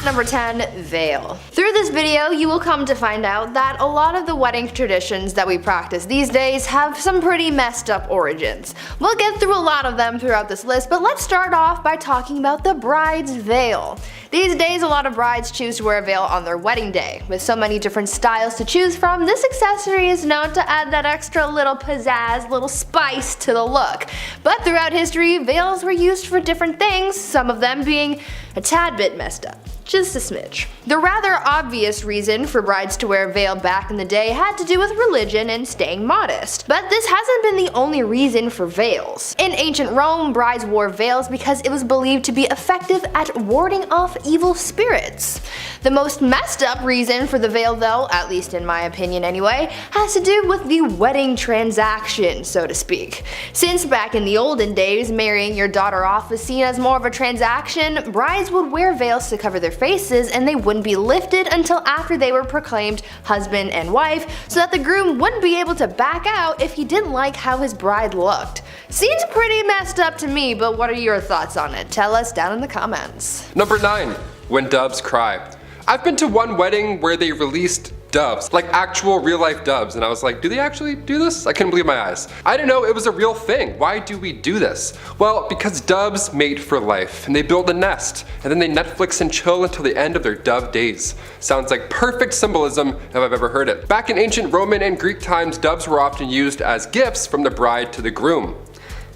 Number 10. Veil. Through this video, you will come to find out that a lot of the wedding traditions that we practice these days have some pretty messed up origins. We'll get through a lot of them throughout this list, but let's start off by talking about the bride's veil. These days, a lot of brides choose to wear a veil on their wedding day. With so many different styles to choose from, this accessory is known to add that extra little pizzazz, little spice to the look. But throughout history, veils were used for different things, some of them being a tad bit messed up. Just a smidge. The rather obvious reason for brides to wear a veil back in the day had to do with religion and staying modest. But this hasn't been the only reason for veils. In ancient Rome, brides wore veils because it was believed to be effective at warding off evil spirits. The most messed up reason for the veil though, at least in my opinion anyway, has to do with the wedding transaction, so to speak. Since back in the olden days, marrying your daughter off was seen as more of a transaction, brides would wear veils to cover their faces and they wouldn't be lifted until after they were proclaimed husband and wife, so that the groom wouldn't be able to back out if he didn't like how his bride looked. Seems pretty messed up to me, but what are your thoughts on it? Tell us down in the comments. Number 9. When doves cry. I've been to one wedding where they released doves, like actual real life doves, and I was like, do they actually do this? I couldn't believe my eyes. I didn't know it was a real thing. Why do we do this? Well, because doves mate for life, and they build a nest, and then they Netflix and chill until the end of their dove days. Sounds like perfect symbolism if I've ever heard it. Back in ancient Roman and Greek times, doves were often used as gifts from the bride to the groom.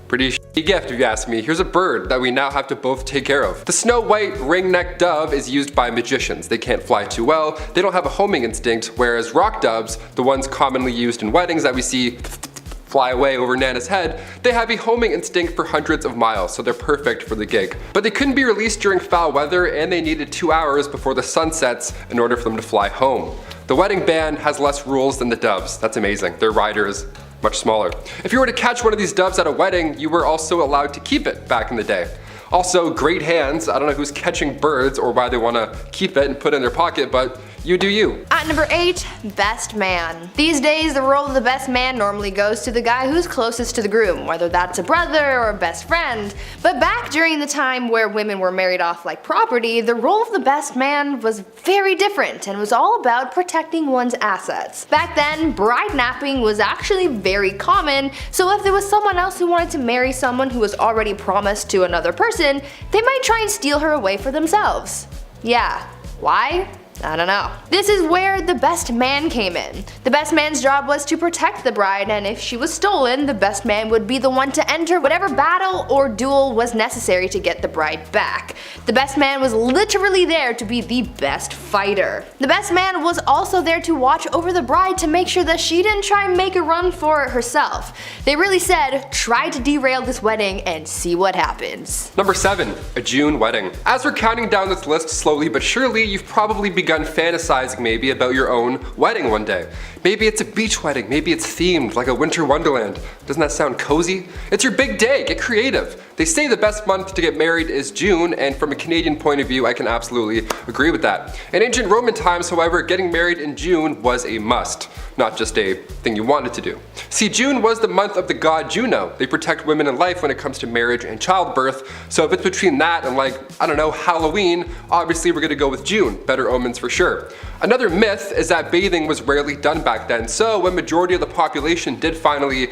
Pretty shitty gift if you ask me. Here's a bird that we now have to both take care of. The snow white ring-necked dove is used by magicians. They can't fly too well, they don't have a homing instinct, whereas rock doves, the ones commonly used in weddings that we see fly away over Nana's head, they have a homing instinct for hundreds of miles, so they're perfect for the gig. But they couldn't be released during foul weather, and they needed 2 hours before the sun sets in order for them to fly home. The wedding band has less rules than the doves. That's amazing. Their rider is much smaller. If you were to catch one of these doves at a wedding, you were also allowed to keep it back in the day. Also, great hands. I don't know who's catching birds or why they want to keep it and put it in their pocket, but you do you. At number 8, best man. These days, the role of the best man normally goes to the guy who's closest to the groom, whether that's a brother or a best friend. But back during the time where women were married off like property, the role of the best man was very different and was all about protecting one's assets. Back then, bride napping was actually very common, so if there was someone else who wanted to marry someone who was already promised to another person, they might try and steal her away for themselves. Yeah, why? I don't know. This is where the best man came in. The best man's job was to protect the bride, and if she was stolen, the best man would be the one to enter whatever battle or duel was necessary to get the bride back. The best man was literally there to be the best fighter. The best man was also there to watch over the bride to make sure that she didn't try and make a run for it herself. They really said, try to derail this wedding and see what happens. Number 7. A June wedding. As we're counting down this list slowly but surely, you've probably begun fantasizing maybe about your own wedding one day. Maybe it's a beach wedding, maybe it's themed like a winter wonderland. Doesn't that sound cozy? It's your big day, get creative. They say the best month to get married is June, and from a Canadian point of view, I can absolutely agree with that. In ancient Roman times, however, getting married in June was a must, not just a thing you wanted to do. See, June was the month of the god Juno. They protect women in life when it comes to marriage and childbirth, so if it's between that and like, I don't know, Halloween, obviously we're gonna go with June. Better omens for sure. Another myth is that bathing was rarely done back then, so when majority of the population did finally,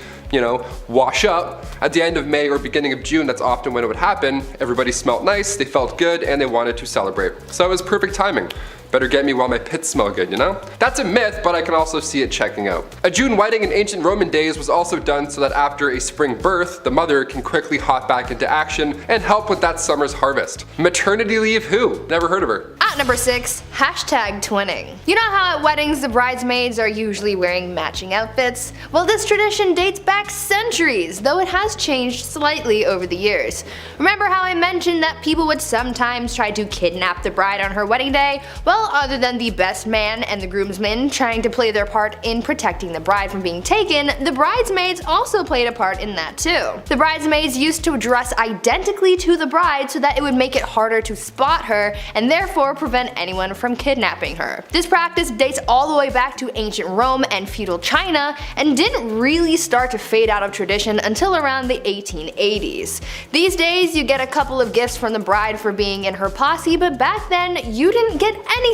wash up at the end of May or beginning of June, that's often when it would happen, everybody smelled nice, they felt good, and they wanted to celebrate. So it was perfect timing. Better get me while my pits smell good, you know? That's a myth, but I can also see it checking out. A June wedding in ancient Roman days was also done so that after a spring birth, the mother can quickly hop back into action and help with that summer's harvest. Maternity leave who? Never heard of her. At number 6, hashtag twinning. You know how at weddings the bridesmaids are usually wearing matching outfits? Well, this tradition dates back centuries, though it has changed slightly over the years. Remember how I mentioned that people would sometimes try to kidnap the bride on her wedding day? Well, Well, other than the best man and the groomsmen trying to play their part in protecting the bride from being taken, the bridesmaids also played a part in that too. The bridesmaids used to dress identically to the bride so that it would make it harder to spot her and therefore prevent anyone from kidnapping her. This practice dates all the way back to ancient Rome and feudal China and didn't really start to fade out of tradition until around the 1880s. These days you get a couple of gifts from the bride for being in her posse, but back then you didn't get anything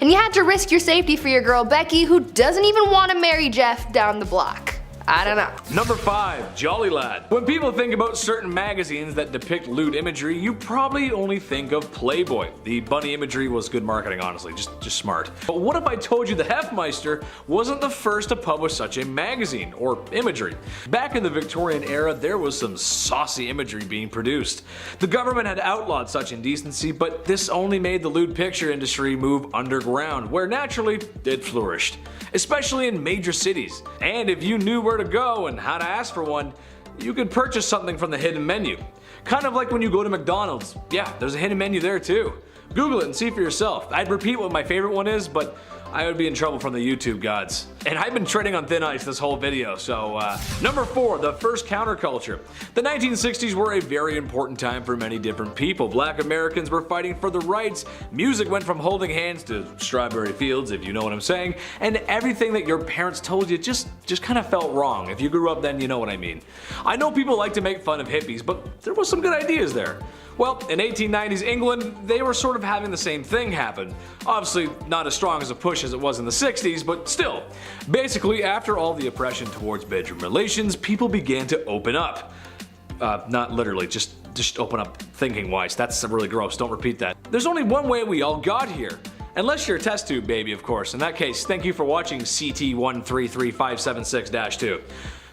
and you had to risk your safety for your girl Becky, who doesn't even want to marry Jeff down the block. I don't know. Number 5. Jolly Lad. When people think about certain magazines that depict lewd imagery, you probably only think of Playboy. The bunny imagery was good marketing, honestly, just smart. But what if I told you the Hefmeister wasn't the first to publish such a magazine, or imagery? Back in the Victorian era, there was some saucy imagery being produced. The government had outlawed such indecency, but this only made the lewd picture industry move underground, where naturally it flourished, especially in major cities. And if you knew where to go and how to ask for one, you could purchase something from the hidden menu. Kind of like when you go to McDonald's. Yeah, there's a hidden menu there too. Google it and see for yourself. I'd repeat what my favorite one is, but I would be in trouble from the YouTube gods. And I've been treading on thin ice this whole video, so Number 4, the first counterculture. The 1960s were a very important time for many different people. Black Americans were fighting for the rights, music went from holding hands to strawberry fields, if you know what I'm saying, and everything that your parents told you just kind of felt wrong. If you grew up then, you know what I mean. I know people like to make fun of hippies, but there was some good ideas there. Well, in 1890s England, they were sort of having the same thing happen. Obviously not as strong as a push as it was in the 60s, but still. Basically, after all the oppression towards bedroom relations, people began to open up. Not literally, just open up thinking wise. That's really gross, don't repeat that. There's only one way we all got here. Unless you're a test tube baby, of course. In that case, thank you for watching CT133576-2.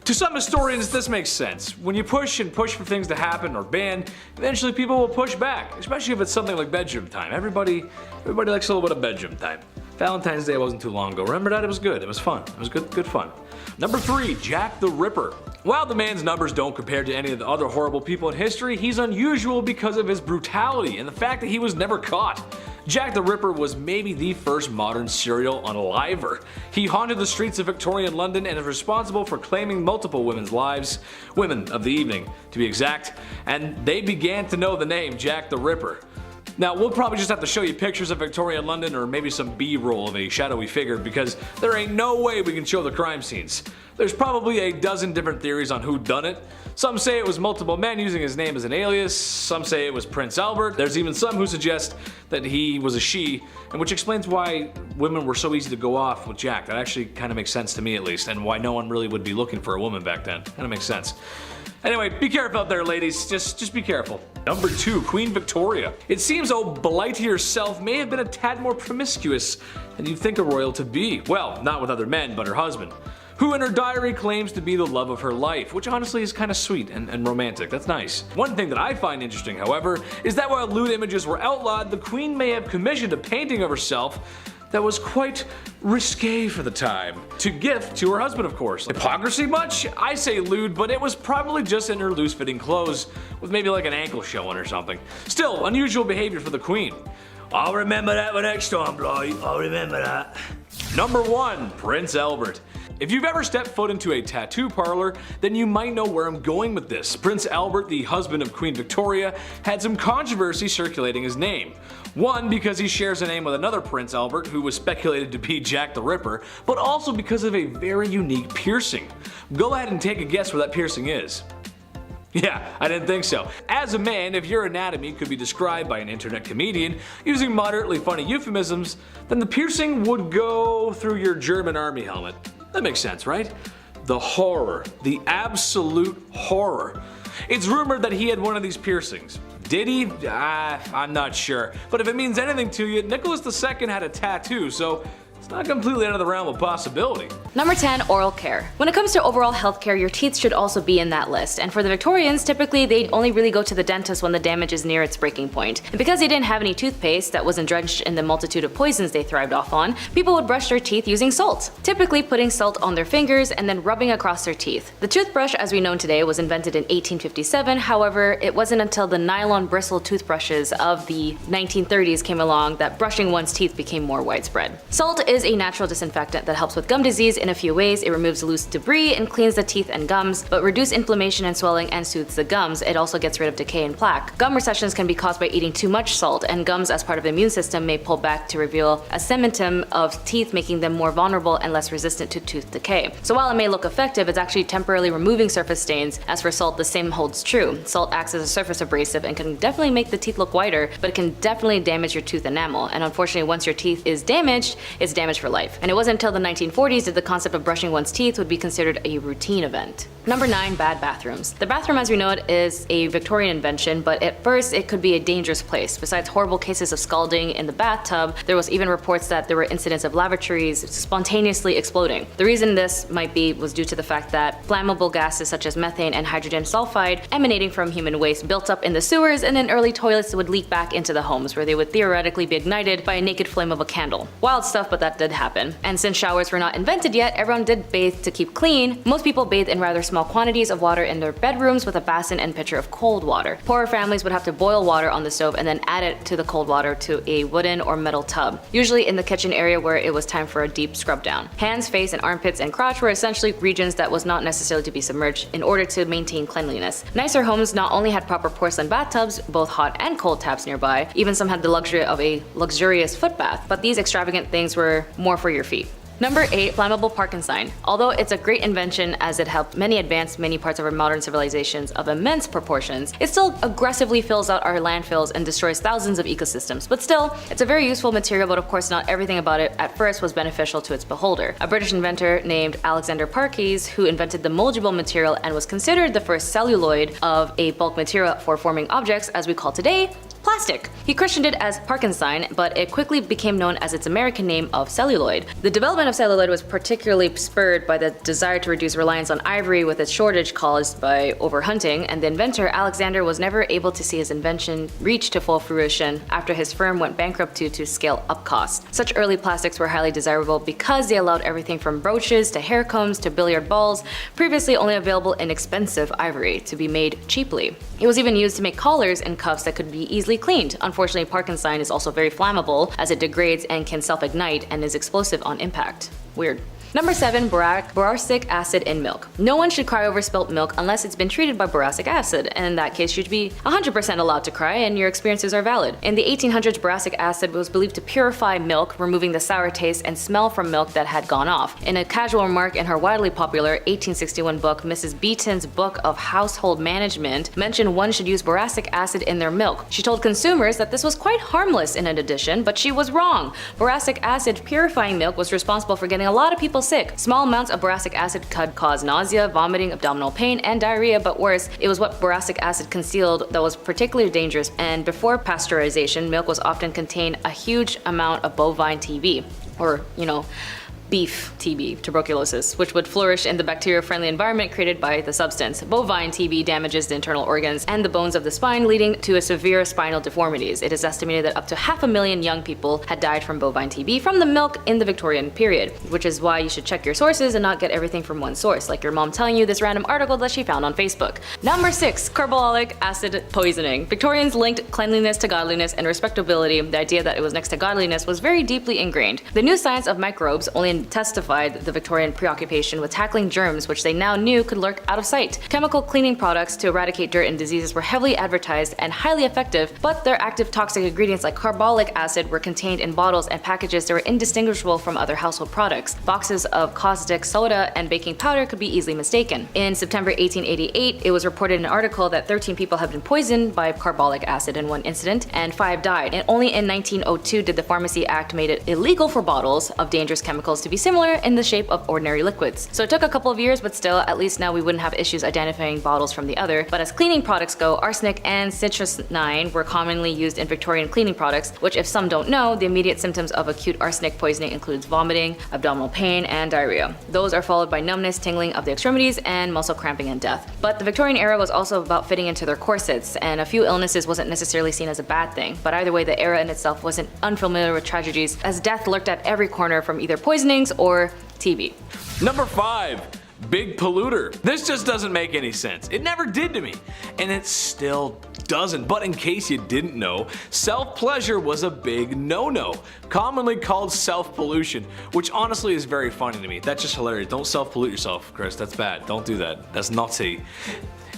To some historians, this makes sense. When you push and push for things to happen or ban, eventually people will push back, especially if it's something like bedroom time. Everybody likes a little bit of bedroom time. Valentine's Day wasn't too long ago. Remember that? It was good. It was fun. It was good fun. Number 3, Jack the Ripper. While the man's numbers don't compare to any of the other horrible people in history, he's unusual because of his brutality and the fact that he was never caught. Jack the Ripper was maybe the first modern serial unaliver. He haunted the streets of Victorian London and is responsible for claiming multiple women's lives, women of the evening to be exact, and they began to know the name Jack the Ripper. Now, we'll probably just have to show you pictures of Victorian London or maybe some B-roll of a shadowy figure because there ain't no way we can show the crime scenes. There's probably a dozen different theories on who done it. Some say it was multiple men using his name as an alias, some say it was Prince Albert, there's even some who suggest that he was a she, and which explains why women were so easy to go off with Jack. That actually kind of makes sense to me at least, and why no one really would be looking for a woman back then. Kind of makes sense. Anyway, be careful out there, ladies. Just be careful. Number 2, Queen Victoria. It seems old Blighty herself may have been a tad more promiscuous than you'd think a royal to be. Well, not with other men, but her husband, who in her diary claims to be the love of her life, which honestly is kind of sweet and romantic. That's nice. One thing that I find interesting, however, is that while lewd images were outlawed, the Queen may have commissioned a painting of herself that was quite risque for the time, to gift to her husband, of course. Hypocrisy much? I say lewd, but it was probably just in her loose-fitting clothes, with maybe like an ankle showing or something. Still, unusual behavior for the Queen. I'll remember that for next time, Blight. I'll remember that. Number 1, Prince Albert. If you've ever stepped foot into a tattoo parlor, then you might know where I'm going with this. Prince Albert, the husband of Queen Victoria, had some controversy circulating his name. One, because he shares a name with another Prince Albert who was speculated to be Jack the Ripper, but also because of a very unique piercing. Go ahead and take a guess where that piercing is. Yeah, I didn't think so. As a man, if your anatomy could be described by an internet comedian using moderately funny euphemisms, then the piercing would go through your German army helmet. That makes sense, right? The horror. The absolute horror. It's rumored that he had one of these piercings. Did he? I'm not sure. But if it means anything to you, Nicholas II had a tattoo, so It's not completely out of the realm of possibility. Number 10, oral care. When it comes to overall healthcare, your teeth should also be in that list. And for the Victorians, typically they only really go to the dentist when the damage is near its breaking point. And because they didn't have any toothpaste that wasn't drenched in the multitude of poisons they thrived off on, people would brush their teeth using salt, typically putting salt on their fingers and then rubbing across their teeth. The toothbrush as we know today was invented in 1857, however, it wasn't until the nylon bristle toothbrushes of the 1930s came along that brushing one's teeth became more widespread. Salt is a natural disinfectant that helps with gum disease in a few ways. It removes loose debris and cleans the teeth and gums, but reduces inflammation and swelling and soothes the gums. It also gets rid of decay and plaque. Gum recessions can be caused by eating too much salt, and gums as part of the immune system may pull back to reveal a cementum of teeth, making them more vulnerable and less resistant to tooth decay. So while it may look effective, it's actually temporarily removing surface stains. As for salt, the same holds true. Salt acts as a surface abrasive and can definitely make the teeth look whiter, but it can definitely damage your tooth enamel. And unfortunately, once your teeth is damaged, it's damaged for life. And it wasn't until the 1940s that the concept of brushing one's teeth would be considered a routine event. Number 9, bad bathrooms. The bathroom as we know it is a Victorian invention, but at first it could be a dangerous place. Besides horrible cases of scalding in the bathtub, there was even reports that there were incidents of lavatories spontaneously exploding. The reason this might be was due to the fact that flammable gases such as methane and hydrogen sulfide emanating from human waste built up in the sewers, and then early toilets would leak back into the homes where they would theoretically be ignited by a naked flame of a candle. Wild stuff, but that did happen. And since showers were not invented yet, everyone did bathe to keep clean. Most people bathed in rather small quantities of water in their bedrooms with a basin and pitcher of cold water. Poorer families would have to boil water on the stove and then add it to the cold water to a wooden or metal tub, usually in the kitchen area where it was time for a deep scrub down. Hands, face, and armpits and crotch were essentially regions that was not necessarily to be submerged in order to maintain cleanliness. Nicer homes not only had proper porcelain bathtubs, both hot and cold taps nearby, even some had the luxury of a luxurious foot bath, but these extravagant things were more for your feet. Number 8, flammable Parkinson. Although it's a great invention as it helped many advance many parts of our modern civilizations of immense proportions, it still aggressively fills out our landfills and destroys thousands of ecosystems. But still, it's a very useful material, but of course not everything about it at first was beneficial to its beholder. A British inventor named Alexander Parkes, who invented the moldable material and was considered the first celluloid of a bulk material for forming objects as we call today, plastic. He christened it as Parkinson, but it quickly became known as its American name of celluloid. The development of celluloid was particularly spurred by the desire to reduce reliance on ivory with its shortage caused by overhunting, and the inventor Alexander was never able to see his invention reach to full fruition after his firm went bankrupt due to scale up costs. Such early plastics were highly desirable because they allowed everything from brooches to hair combs to billiard balls, previously only available in expensive ivory, to be made cheaply. It was even used to make collars and cuffs that could be easily cleaned. Unfortunately, Parkinson is also very flammable as it degrades and can self-ignite and is explosive on impact. Weird. Number 7, boracic acid in milk. No one should cry over spilt milk unless it's been treated by boracic acid, and in that case you should be 100% allowed to cry and your experiences are valid. In the 1800s, boracic acid was believed to purify milk, removing the sour taste and smell from milk that had gone off. In a casual remark in her widely popular 1861 book, Mrs. Beeton's Book of Household Management mentioned one should use boracic acid in their milk. She told consumers that this was quite harmless in an addition, but she was wrong. Boracic acid purifying milk was responsible for getting a lot of people sick. Small amounts of boracic acid could cause nausea, vomiting, abdominal pain, and diarrhea, but worse, it was what boracic acid concealed that was particularly dangerous, and before pasteurization, milk was often contained a huge amount of bovine TB, or, beef TB, tuberculosis, which would flourish in the bacteria-friendly environment created by the substance. Bovine TB damages the internal organs and the bones of the spine, leading to severe spinal deformities. It is estimated that up to 500,000 young people had died from bovine TB from the milk in the Victorian period, which is why you should check your sources and not get everything from one source, like your mom telling you this random article that she found on Facebook. Number 6, carbolic acid poisoning. Victorians linked cleanliness to godliness and respectability. The idea that it was next to godliness was very deeply ingrained. The new science of microbes only testified the Victorian preoccupation with tackling germs which they now knew could lurk out of sight. Chemical cleaning products to eradicate dirt and diseases were heavily advertised and highly effective, but their active toxic ingredients like carbolic acid were contained in bottles and packages that were indistinguishable from other household products. Boxes of caustic soda and baking powder could be easily mistaken. In September 1888, it was reported in an article that 13 people had been poisoned by carbolic acid in one incident, and 5 died. And only in 1902 did the Pharmacy Act made it illegal for bottles of dangerous chemicals to to be similar in the shape of ordinary liquids. So it took a couple of years, but still, at least now we wouldn't have issues identifying bottles from the other. But as cleaning products go, arsenic and citrusine were commonly used in Victorian cleaning products, which, if some don't know, the immediate symptoms of acute arsenic poisoning includes vomiting, abdominal pain, and diarrhea. Those are followed by numbness, tingling of the extremities, and muscle cramping and death. But the Victorian era was also about fitting into their corsets, and a few illnesses wasn't necessarily seen as a bad thing. But either way, the era in itself wasn't unfamiliar with tragedies, as death lurked at every corner from either poisonings or TB. Number 5. Big polluter. This just doesn't make any sense. It never did to me, and it still doesn't. But in case you didn't know, self-pleasure was a big no-no, commonly called self-pollution, which honestly is very funny to me. That's just hilarious. Don't self-pollute yourself, Chris. That's bad. Don't do that. That's naughty.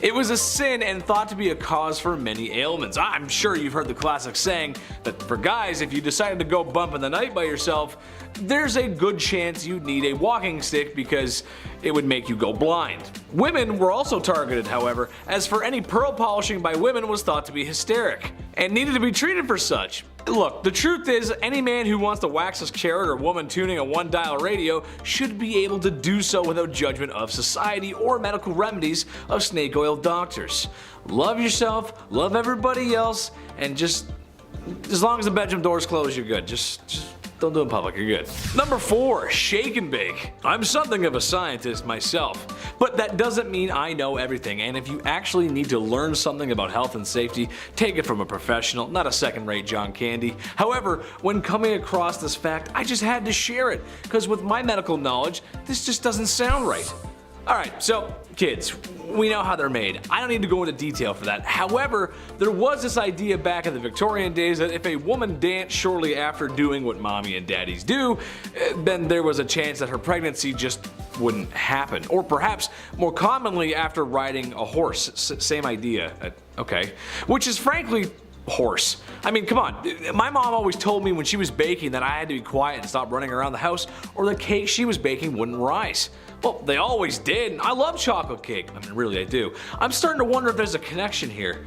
It was a sin and thought to be a cause for many ailments. I'm sure you've heard the classic saying that for guys, if you decided to go bump in the night by yourself, there's a good chance you'd need a walking stick because it would make you go blind. Women were also targeted, however, as for any pearl polishing by women was thought to be hysteric and needed to be treated for such. Look, the truth is, any man who wants to wax his carrot or woman tuning a one-dial radio should be able to do so without judgment of society or medical remedies of snake oil doctors. Love yourself, love everybody else, and just as long as the bedroom door's closed, you're good. Just don't do it in public, you're good. Number 4, shake and bake. I'm something of a scientist myself, but that doesn't mean I know everything, and if you actually need to learn something about health and safety, take it from a professional, not a second-rate John Candy. However, when coming across this fact, I just had to share it, because with my medical knowledge, this just doesn't sound right. Alright, so kids, we know how they're made. I don't need to go into detail for that. However, there was this idea back in the Victorian days that if a woman danced shortly after doing what mommy and daddies do, then there was a chance that her pregnancy just wouldn't happen. Or perhaps more commonly after riding a horse. Same idea. Okay. Which is frankly horse. I mean, come on. My mom always told me when she was baking that I had to be quiet and stop running around the house or the cake she was baking wouldn't rise. Well, they always did. I love chocolate cake. I mean, really, I do. I'm starting to wonder if there's a connection here.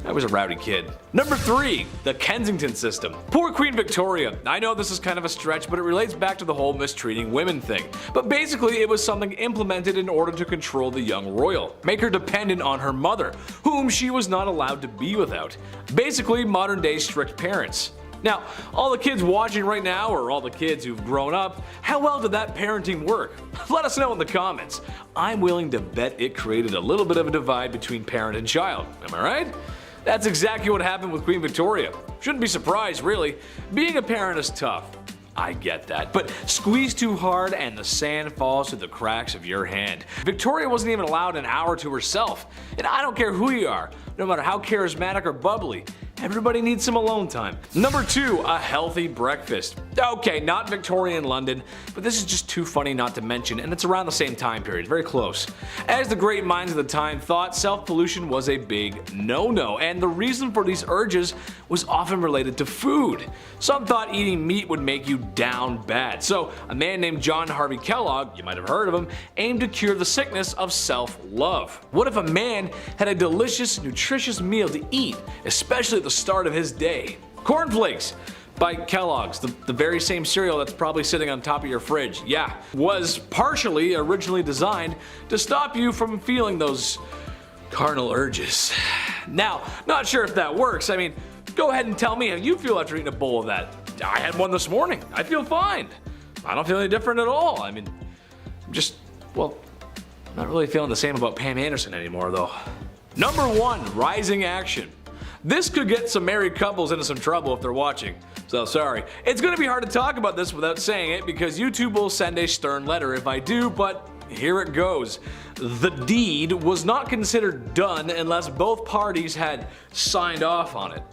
I was a rowdy kid. Number 3, the Kensington system. Poor Queen Victoria. I know this is kind of a stretch, but it relates back to the whole mistreating women thing. But basically, it was something implemented in order to control the young royal, make her dependent on her mother, whom she was not allowed to be without. Basically, modern day strict parents. Now, all the kids watching right now, or all the kids who've grown up, how well did that parenting work? Let us know in the comments. I'm willing to bet it created a little bit of a divide between parent and child. Am I right? That's exactly what happened with Queen Victoria. Shouldn't be surprised, really. Being a parent is tough. I get that. But squeeze too hard and the sand falls through the cracks of your hand. Victoria wasn't even allowed an hour to herself. And I don't care who you are, no matter how charismatic or bubbly. Everybody needs some alone time. Number 2, a healthy breakfast. Okay, not Victorian London, but this is just too funny not to mention, and it's around the same time period, very close. As the great minds of the time thought, self-pollution was a big no-no, and the reason for these urges was often related to food. Some thought eating meat would make you down bad, so a man named John Harvey Kellogg, you might have heard of him, aimed to cure the sickness of self-love. What if a man had a delicious, nutritious meal to eat, especially at the start of his day? Cornflakes by Kellogg's, the very same cereal that's probably sitting on top of your fridge, yeah, was partially originally designed to stop you from feeling those carnal urges. Now, not sure if that works. I mean, go ahead and tell me how you feel after eating a bowl of that. I had one this morning. I feel fine. I don't feel any different at all. I mean, well, not really feeling the same about Pam Anderson anymore though. Number 1, rising action. This could get some married couples into some trouble if they're watching, so sorry. It's gonna be hard to talk about this without saying it because YouTube will send a stern letter if I do, but here it goes. The deed was not considered done unless both parties had signed off on it,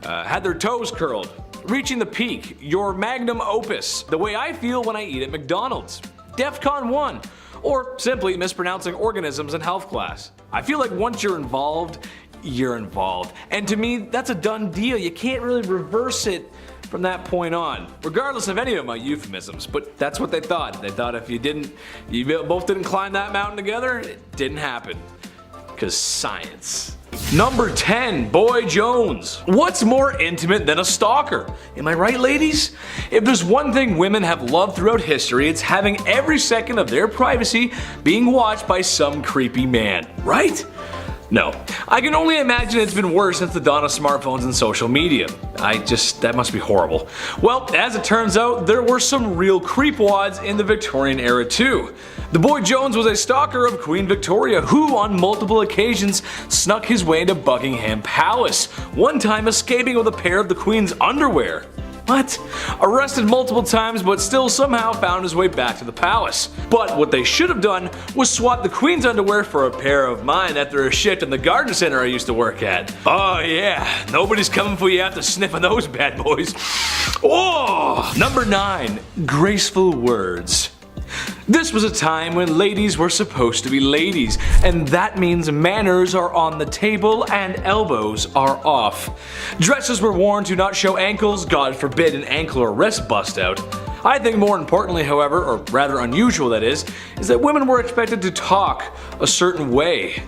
had their toes curled, reaching the peak, your magnum opus, the way I feel when I eat at McDonald's, DEFCON 1, or simply mispronouncing organisms in health class. I feel like once you're involved, you're involved. And to me, that's a done deal. You can't really reverse it from that point on, regardless of any of my euphemisms, but that's what they thought. They thought if you both didn't climb that mountain together, it didn't happen. 'cause science. Number 10, Boy Jones. What's more intimate than a stalker? Am I right, ladies? If there's one thing women have loved throughout history, it's having every second of their privacy being watched by some creepy man, right? No. I can only imagine it's been worse since the dawn of smartphones and social media. That must be horrible. Well, as it turns out, there were some real creepwads in the Victorian era too. The Boy Jones was a stalker of Queen Victoria who on multiple occasions snuck his way into Buckingham Palace, one time escaping with a pair of the Queen's underwear. What? Arrested multiple times but still somehow found his way back to the palace. But what they should have done was swap the Queen's underwear for a pair of mine after a shift in the garden center I used to work at. Oh yeah, nobody's coming for you after sniffing those bad boys. Oh! Number 9, graceful words. This was a time when ladies were supposed to be ladies, and that means manners are on the table and elbows are off. Dresses were worn to not show ankles, God forbid an ankle or wrist bust out. I think more importantly, however, or rather unusual that is that women were expected to talk a certain way.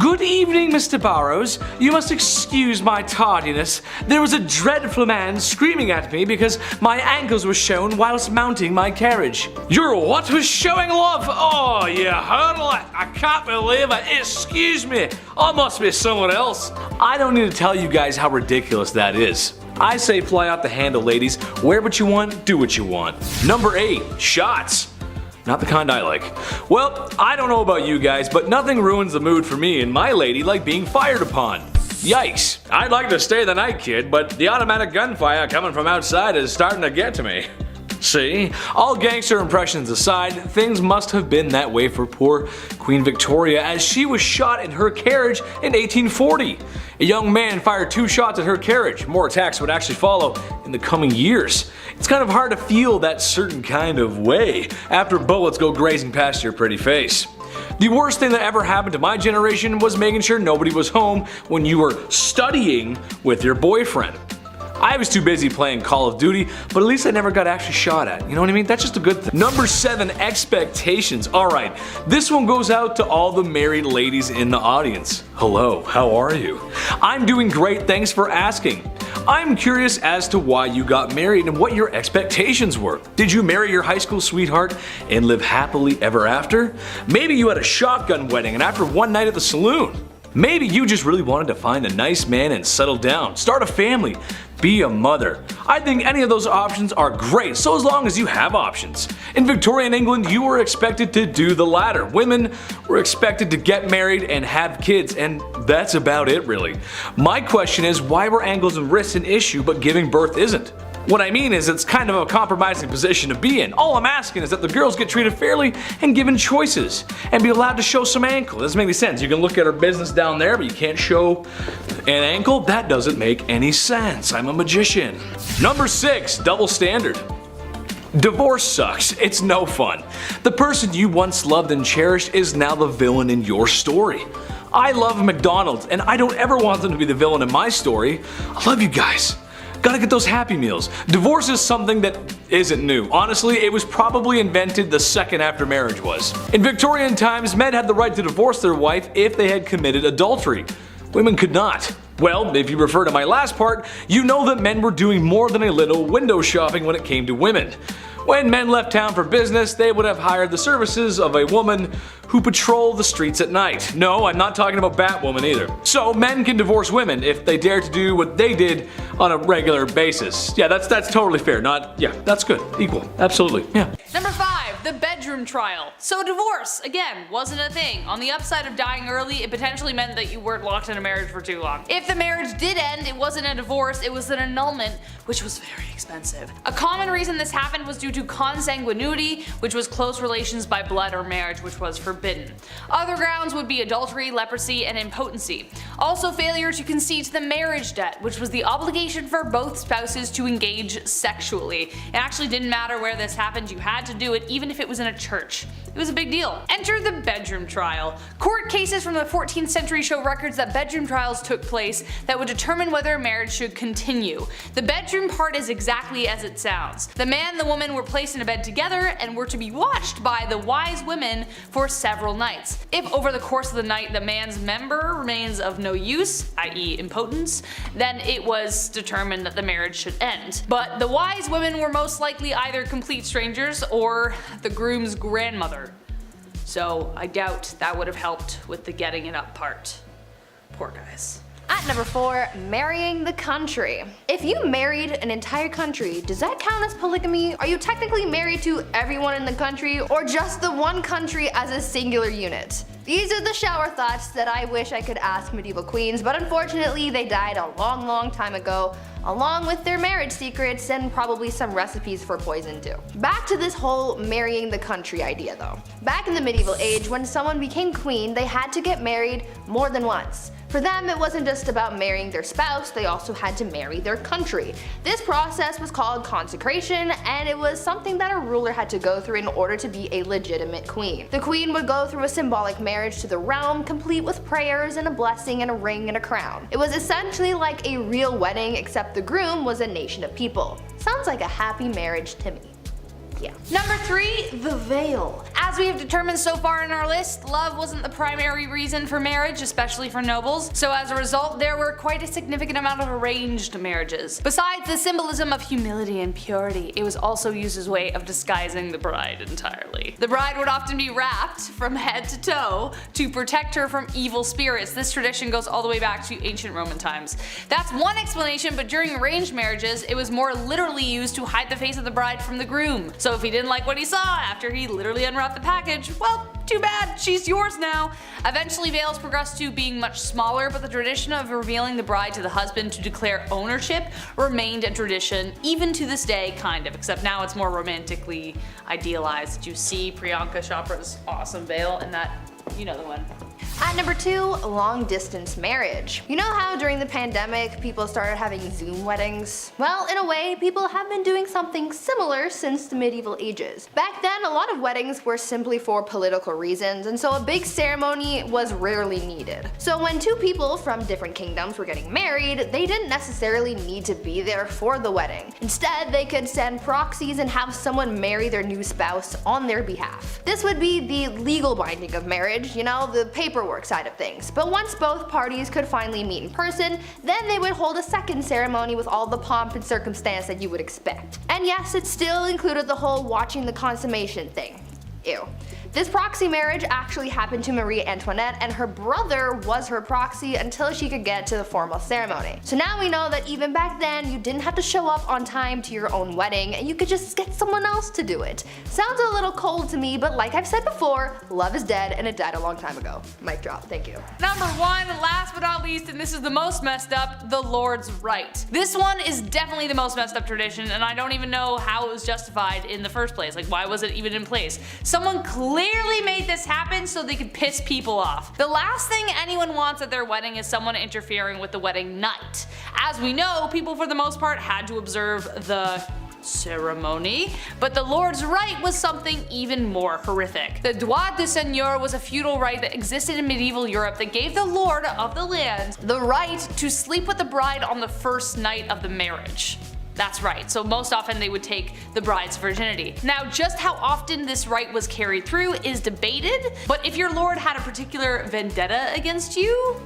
Good evening, Mr. Barrows. You must excuse my tardiness. There was a dreadful man screaming at me because my ankles were shown whilst mounting my carriage. Your what was showing, love? Oh, you hurdle it. I can't believe it. Excuse me. I must be someone else. I don't need to tell you guys how ridiculous that is. I say fly off the handle, ladies. Wear what you want, do what you want. Number 8, shots. Not the kind I like. Well, I don't know about you guys, but nothing ruins the mood for me and my lady like being fired upon. Yikes. I'd like to stay the night, kid, but the automatic gunfire coming from outside is starting to get to me. See? All gangster impressions aside, things must have been that way for poor Queen Victoria as she was shot in her carriage in 1840. A young man fired 2 shots at her carriage. More attacks would actually follow in the coming years. It's kind of hard to feel that certain kind of way after bullets go grazing past your pretty face. The worst thing that ever happened to my generation was making sure nobody was home when you were studying with your boyfriend. I was too busy playing Call of Duty, but at least I never got actually shot at. You know what I mean? That's just a good thing. Number 7, expectations. Alright, this one goes out to all the married ladies in the audience. Hello, how are you? I'm doing great, thanks for asking. I'm curious as to why you got married and what your expectations were. Did you marry your high school sweetheart and live happily ever after? Maybe you had a shotgun wedding and after one night at the saloon. Maybe you just really wanted to find a nice man and settle down, start a family, be a mother. I think any of those options are great, so as long as you have options. In Victorian England, you were expected to do the latter. Women were expected to get married and have kids, and that's about it really. My question is, why were ankles and wrists an issue but giving birth isn't? What I mean is it's kind of a compromising position to be in. All I'm asking is that the girls get treated fairly and given choices and be allowed to show some ankle. It doesn't make any sense. You can look at her business down there, but you can't show an ankle? That doesn't make any sense. I'm a magician. Number 6, double standard. Divorce sucks. It's no fun. The person you once loved and cherished is now the villain in your story. I love McDonald's and I don't ever want them to be the villain in my story. I love you guys. Gotta get those Happy Meals. Divorce is something that isn't new. Honestly, it was probably invented the second after marriage was. In Victorian times, men had the right to divorce their wife if they had committed adultery. Women could not. Well, if you refer to my last part, you know that men were doing more than a little window shopping when it came to women. When men left town for business, they would have hired the services of a woman who patrolled the streets at night. No, I'm not talking about Batwoman either. So men can divorce women if they dare to do what they did on a regular basis. Yeah, that's totally fair. That's good. Equal. Absolutely. Yeah. Number 5, the bedroom trial. So divorce, again, wasn't a thing. On the upside of dying early, it potentially meant that you weren't locked in a marriage for too long. If the marriage did end, it wasn't a divorce, it was an annulment, which was very expensive. A common reason this happened was due to consanguinity, which was close relations by blood or marriage, which was forbidden. Other grounds would be adultery, leprosy, and impotency. Also failure to concede to the marriage debt, which was the obligation for both spouses to engage sexually. It actually didn't matter where this happened, you had to do it even if it was in a church. It was a big deal. Enter the bedroom trial. Court cases from the 14th century show records that bedroom trials took place that would determine whether a marriage should continue. The bedroom part is exactly as it sounds. The man and the woman were placed in a bed together and were to be watched by the wise women for several nights. If over the course of the night the man's member remains of no use, i.e. impotence, then it was determined that the marriage should end. But the wise women were most likely either complete strangers or the groom's grandmother. So I doubt that would have helped with the getting it up part. Poor guys. At number 4, marrying the country. If you married an entire country, does that count as polygamy? Are you technically married to everyone in the country, or just the one country as a singular unit? These are the shower thoughts that I wish I could ask medieval queens, but unfortunately they died a long time ago, along with their marriage secrets and probably some recipes for poison too. Back to this whole marrying the country idea though. Back in the medieval age, when someone became queen, they had to get married more than once. For them, it wasn't just about marrying their spouse, they also had to marry their country. This process was called consecration, and it was something that a ruler had to go through in order to be a legitimate queen. The queen would go through a symbolic marriage to the realm, complete with prayers and a blessing and a ring and a crown. It was essentially like a real wedding, except the groom was a nation of people. Sounds like a happy marriage to me. Yeah. Number 3, the veil. As we have determined so far in our list, love wasn't the primary reason for marriage, especially for nobles, so as a result there were quite a significant amount of arranged marriages. Besides the symbolism of humility and purity, it was also used as a way of disguising the bride entirely. The bride would often be wrapped from head to toe to protect her from evil spirits. This tradition goes all the way back to ancient Roman times. That's one explanation, but during arranged marriages it was more literally used to hide the face of the bride from the groom. So if he didn't like what he saw after he literally unwrapped the package, well, too bad, she's yours now. Eventually veils progressed to being much smaller, but the tradition of revealing the bride to the husband to declare ownership remained a tradition even to this day, kind of, except now it's more romantically idealized. Did you see Priyanka Chopra's awesome veil in that? You know the one. At number 2, long distance marriage. You know how during the pandemic people started having Zoom weddings? Well, in a way, people have been doing something similar since the medieval ages. Back then, a lot of weddings were simply for political reasons, and so a big ceremony was rarely needed. So when two people from different kingdoms were getting married, they didn't necessarily need to be there for the wedding. Instead, they could send proxies and have someone marry their new spouse on their behalf. This would be the legal binding of marriage, you know, the paperwork side of things. But once both parties could finally meet in person, then they would hold a second ceremony with all the pomp and circumstance that you would expect. And yes, it still included the whole watching the consummation thing. Ew. This proxy marriage actually happened to Marie Antoinette, and her brother was her proxy until she could get to the formal ceremony. So now we know that even back then, you didn't have to show up on time to your own wedding, and you could just get someone else to do it. Sounds a little cold to me, but like I've said before, love is dead and it died a long time ago. Mic drop, thank you. Number 1, last but not least, and this is the most messed up, the Lord's right. This one is definitely the most messed up tradition, and I don't even know how it was justified in the first place. Like, why was it even in place? Someone clearly made this happen so they could piss people off. The last thing anyone wants at their wedding is someone interfering with the wedding night. As we know, people for the most part had to observe the ceremony, but the Lord's right was something even more horrific. The droit de seigneur was a feudal right that existed in medieval Europe that gave the lord of the land the right to sleep with the bride on the first night of the marriage. That's right, so most often they would take the bride's virginity. Now, just how often this right was carried through is debated, but if your lord had a particular vendetta against you,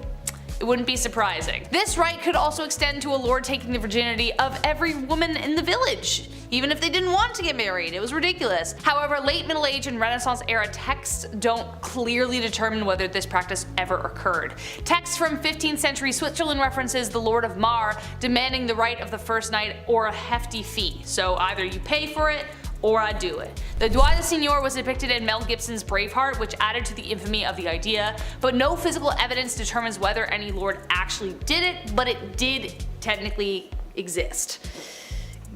it wouldn't be surprising. This right could also extend to a lord taking the virginity of every woman in the village, even if they didn't want to get married. It was ridiculous. However, late Middle Age and Renaissance era texts don't clearly determine whether this practice ever occurred. Texts from 15th century Switzerland references the Lord of Mar demanding the right of the first night or a hefty fee. So either you pay for it or I do it. The droit de seigneur was depicted in Mel Gibson's Braveheart, which added to the infamy of the idea, but no physical evidence determines whether any lord actually did it, but it did technically exist.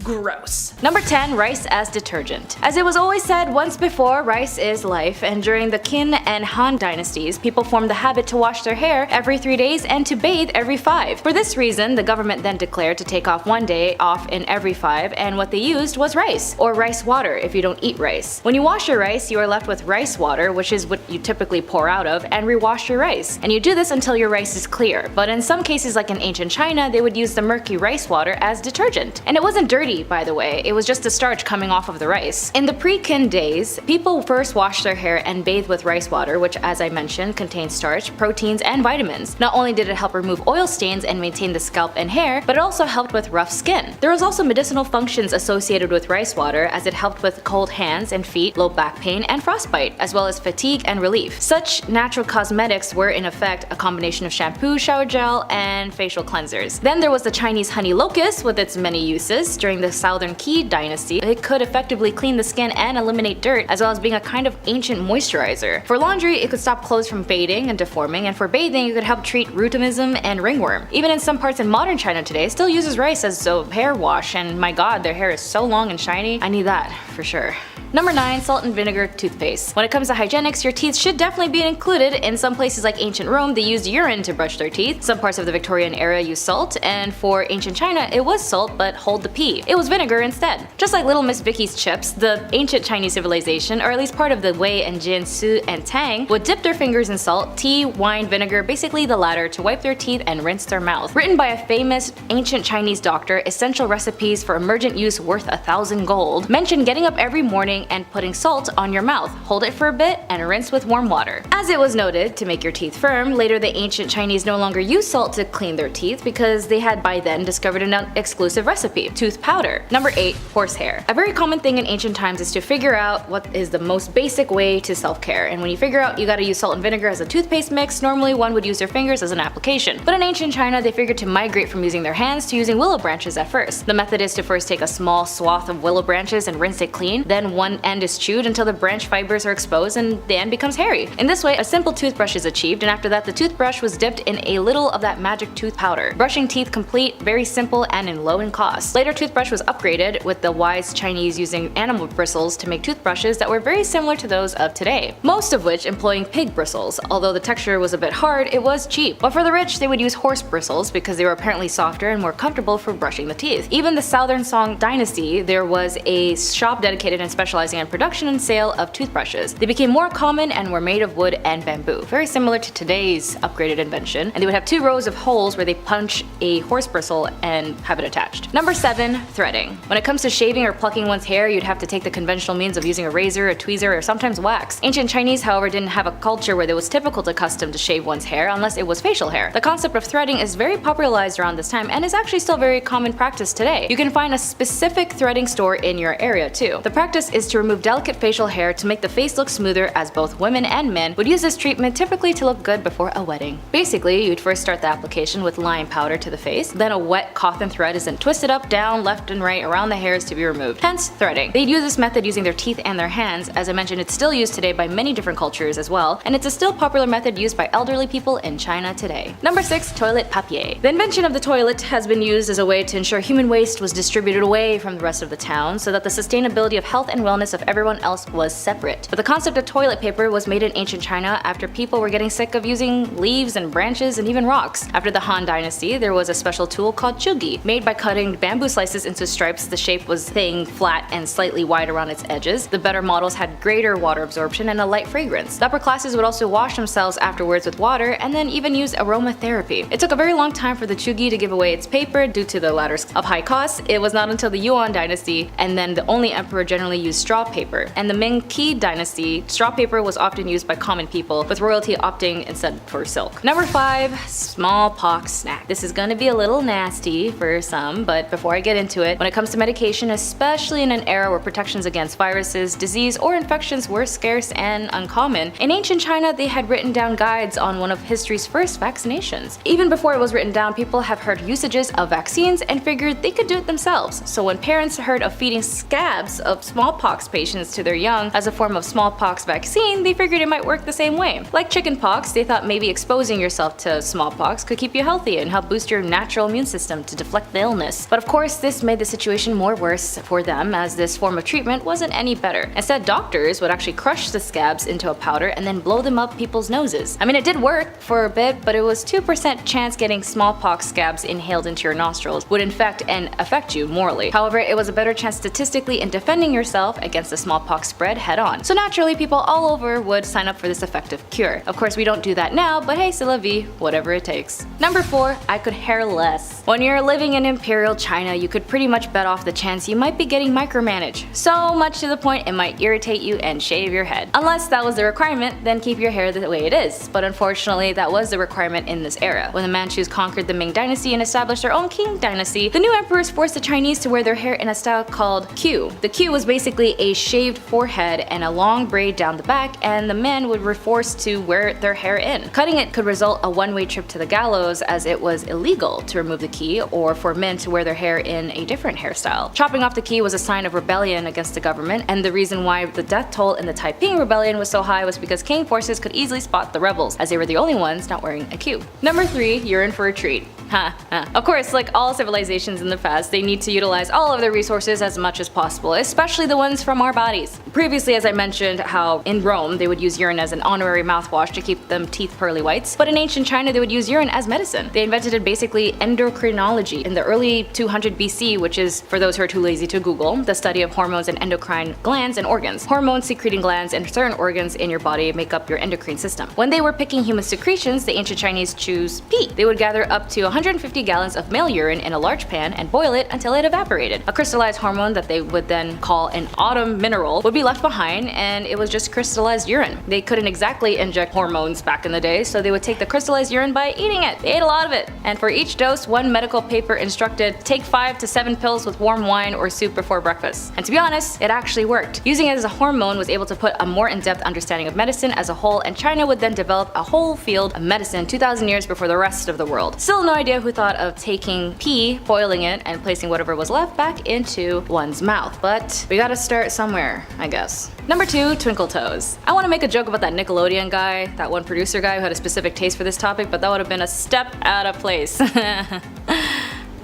Gross. Number 10. Rice as detergent. As it was always said once before, rice is life, and during the Qin and Han dynasties, people formed the habit to wash their hair every 3 days and to bathe every 5. For this reason, the government then declared to take off 1 day off in every 5, and what they used was rice, or rice water if you don't eat rice. When you wash your rice, you are left with rice water, which is what you typically pour out of, and rewash your rice. And you do this until your rice is clear, but in some cases like in ancient China, they would use the murky rice water as detergent. And it wasn't dirty, by the way, it was just the starch coming off of the rice. In the pre-Qin days, people first washed their hair and bathed with rice water, which as I mentioned contains starch, proteins, and vitamins. Not only did it help remove oil stains and maintain the scalp and hair, but it also helped with rough skin. There was also medicinal functions associated with rice water, as it helped with cold hands and feet, low back pain, and frostbite, as well as fatigue and relief. Such natural cosmetics were in effect a combination of shampoo, shower gel, and facial cleansers. Then there was the Chinese honey locust with its many uses. During the Southern Qi dynasty, it could effectively clean the skin and eliminate dirt, as well as being a kind of ancient moisturizer. For laundry, it could stop clothes from fading and deforming, and for bathing, it could help treat rheumatism and ringworm. Even in some parts in modern China today, still uses rice as a hair wash, and my god, their hair is so long and shiny. I need that, for sure. Number 9. Salt and vinegar toothpaste. When it comes to hygienics, your teeth should definitely be included. In some places like ancient Rome, they used urine to brush their teeth. Some parts of the Victorian era used salt, and for ancient China, it was salt, but hold the P. It was vinegar instead. Just like Little Miss Vicky's chips, the ancient Chinese civilization, or at least part of the Wei and Jin, Su, and Tang, would dip their fingers in salt, tea, wine, vinegar, basically the latter, to wipe their teeth and rinse their mouth. Written by a famous ancient Chinese doctor, Essential Recipes for Emergent Use Worth 1,000 Gold, mentioned getting up every morning and putting salt on your mouth, hold it for a bit, and rinse with warm water. As it was noted, to make your teeth firm, later the ancient Chinese no longer used salt to clean their teeth because they had by then discovered an exclusive recipe, tooth powder. Number 8. Horsehair. A very common thing in ancient times is to figure out what is the most basic way to self-care, and when you figure out you gotta use salt and vinegar as a toothpaste mix, normally one would use their fingers as an application. But in ancient China, they figured to migrate from using their hands to using willow branches at first. The method is to first take a small swath of willow branches and rinse it clean, then one end is chewed until the branch fibers are exposed and the end becomes hairy. In this way, a simple toothbrush is achieved, and after that the toothbrush was dipped in a little of that magic tooth powder. Brushing teeth complete, very simple, and in low in cost. Later toothbrush was upgraded, with the wise Chinese using animal bristles to make toothbrushes that were very similar to those of today. Most of which employing pig bristles. Although the texture was a bit hard, it was cheap. But for the rich, they would use horse bristles because they were apparently softer and more comfortable for brushing the teeth. Even the Southern Song dynasty, there was a shop dedicated and specializing in production and sale of toothbrushes. They became more common and were made of wood and bamboo, very similar to today's upgraded invention, and they would have 2 rows of holes where they punch a horse bristle and have it attached. Number 7. Threading. When it comes to shaving or plucking one's hair, you'd have to take the conventional means of using a razor, a tweezer, or sometimes wax. Ancient Chinese, however, didn't have a culture where it was typical to custom to shave one's hair unless it was facial hair. The concept of threading is very popularized around this time and is actually still very common practice today. You can find a specific threading store in your area too. The practice is to remove delicate facial hair to make the face look smoother, as both women and men would use this treatment typically to look good before a wedding. Basically, you'd first start the application with lime powder to the face, then a wet cotton thread is then twisted up, down, left, and right around the hairs to be removed. Hence, threading. They'd use this method using their teeth and their hands. As I mentioned, it's still used today by many different cultures as well, and it's a still popular method used by elderly people in China today. Number 6. Toilet papier. The invention of the toilet has been used as a way to ensure human waste was distributed away from the rest of the town so that the sustainability of health and wellness of everyone else was separate. But the concept of toilet paper was made in ancient China after people were getting sick of using leaves and branches and even rocks. After the Han dynasty, there was a special tool called chugi, made by cutting bamboo slices into stripes. The shape was thin, flat, and slightly wide around its edges. The better models had greater water absorption and a light fragrance. The upper classes would also wash themselves afterwards with water and then even use aromatherapy. It took a very long time for the chugi to give away its paper due to the latter's of high cost. It was not until the Yuan dynasty, and then the only emperor generally used straw paper. And the Ming Qi dynasty, straw paper was often used by common people, with royalty opting instead for silk. Number 5. Smallpox snack. This is gonna be a little nasty for some, but before I get into it, when it comes to medication, especially in an era where protections against viruses, disease, or infections were scarce and uncommon, in ancient China they had written down guides on one of history's first vaccinations. Even before it was written down, people have heard usages of vaccines and figured they could do it themselves. So when parents heard of feeding scabs of smallpox patients to their young as a form of smallpox vaccine, they figured it might work the same way. Like chickenpox, they thought maybe exposing yourself to smallpox could keep you healthy and help boost your natural immune system to deflect the illness. But of course, this made the situation more worse for them, as this form of treatment wasn't any better. Instead, doctors would actually crush the scabs into a powder and then blow them up people's noses. I mean, it did work for a bit, but it was 2% chance getting smallpox scabs inhaled into your nostrils would infect and affect you mortally. However, it was a better chance statistically in defending yourself against the smallpox spread head on. So naturally, people all over would sign up for this effective cure. Of course, we don't do that now, but hey, c'est la vie, whatever it takes. Number 4, I could hair less. When you're living in Imperial China, you could pretty much bet off the chance you might be getting micromanaged. So much to the point it might irritate you and shave your head. Unless that was the requirement, then keep your hair the way it is. But unfortunately, that was the requirement in this era. When the Manchus conquered the Ming dynasty and established their own Qing dynasty, the new emperors forced the Chinese to wear their hair in a style called Q. The Q was basically a shaved forehead and a long braid down the back, and the men would be forced to wear their hair in. Cutting it could result a one-way trip to the gallows, as it was illegal to remove the key or for men to wear their hair in a different hairstyle. Chopping off the key was a sign of rebellion against the government, and the reason why the death toll in the Taiping rebellion was so high was because Qing forces could easily spot the rebels, as they were the only ones not wearing a queue. Number 3, you're in for a treat. Of course, like all civilizations in the past, they need to utilize all of their resources as much as possible, especially the ones from our bodies. Previously, as I mentioned, how in Rome they would use urine as an honorary mouthwash to keep them teeth pearly whites, but in ancient China they would use urine as medicine. They invented basically endocrinology in the early 200 BC, which is, for those who are too lazy to Google, the study of hormones and endocrine glands and organs. Hormones secreting glands and certain organs in your body make up your endocrine system. When they were picking human secretions, the ancient Chinese choose pee. They would gather up to 150 gallons of male urine in a large pan and boil it until it evaporated. A crystallized hormone that they would then call an autumn mineral would be left behind, and it was just crystallized urine. They couldn't exactly inject hormones back in the day, so they would take the crystallized urine by eating it. They ate a lot of it. And for each dose, one medical paper instructed, take 5 to 7 pills with warm wine or soup before breakfast. And to be honest, it actually worked. Using it as a hormone was able to put a more in-depth understanding of medicine as a whole, and China would then develop a whole field of medicine 2,000 years before the rest of the world. Still no idea who thought of taking pee, boiling it, and placing whatever was left back into one's mouth. But we gotta start somewhere, I guess. Number 2, twinkle toes. I want to make a joke about that Nickelodeon guy, that one producer guy who had a specific taste for this topic, but that would have been a step out of place.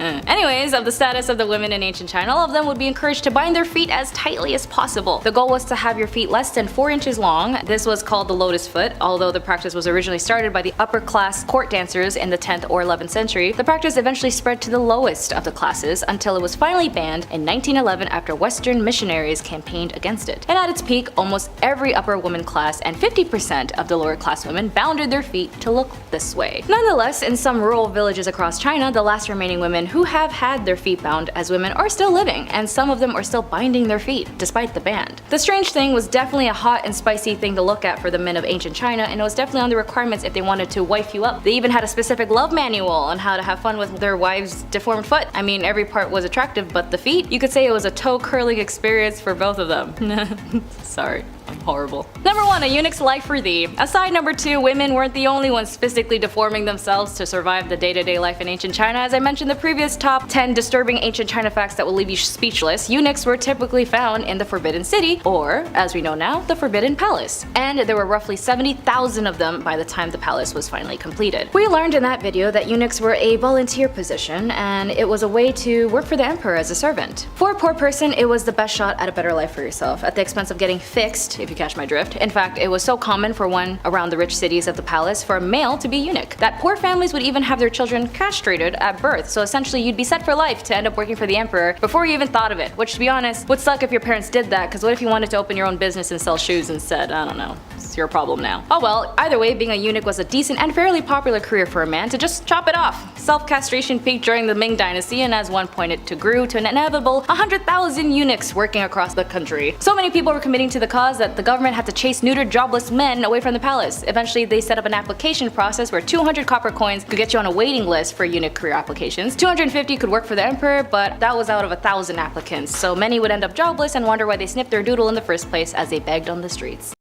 Anyways, of the status of the women in ancient China, all of them would be encouraged to bind their feet as tightly as possible. The goal was to have your feet less than 4 inches long. This was called the lotus foot. Although the practice was originally started by the upper class court dancers in the 10th or 11th century, the practice eventually spread to the lowest of the classes until it was finally banned in 1911 after Western missionaries campaigned against it. And at its peak, almost every upper woman class and 50% of the lower class women bounded their feet to look this way. Nonetheless, in some rural villages across China, the last remaining women who have had their feet bound as women are still living, and some of them are still binding their feet, despite the ban. The strange thing was definitely a hot and spicy thing to look at for the men of ancient China, and it was definitely on the requirements if they wanted to wife you up. They even had a specific love manual on how to have fun with their wife's deformed foot. I mean, every part was attractive, but the feet? You could say it was a toe curling experience for both of them. Sorry. I'm horrible. Number 1, a eunuch's life for thee. Aside number 2, women weren't the only ones physically deforming themselves to survive the day-to-day life in ancient China. As I mentioned the previous top 10 disturbing ancient China facts that will leave you speechless, eunuchs were typically found in the Forbidden City, or, as we know now, the Forbidden Palace. And there were roughly 70,000 of them by the time the palace was finally completed. We learned in that video that eunuchs were a volunteer position, and it was a way to work for the emperor as a servant. For a poor person, it was the best shot at a better life for yourself, at the expense of getting fixed, if you catch my drift. In fact, it was so common for one around the rich cities of the palace for a male to be eunuch, that poor families would even have their children castrated at birth, so essentially you'd be set for life to end up working for the emperor before you even thought of it, which to be honest, would suck if your parents did that, because what if you wanted to open your own business and sell shoes instead? I don't know. It's your problem now. Oh well, either way, being a eunuch was a decent and fairly popular career for a man to just chop it off. Self-castration peaked during the Ming dynasty, and as one pointed to grew to an inevitable 100,000 eunuchs working across the country. So many people were committing to the cause that the government had to chase neutered jobless men away from the palace. Eventually, they set up an application process where 200 copper coins could get you on a waiting list for eunuch career applications. 250 could work for the emperor, but that was out of 1,000 applicants, so many would end up jobless and wonder why they snipped their doodle in the first place as they begged on the streets.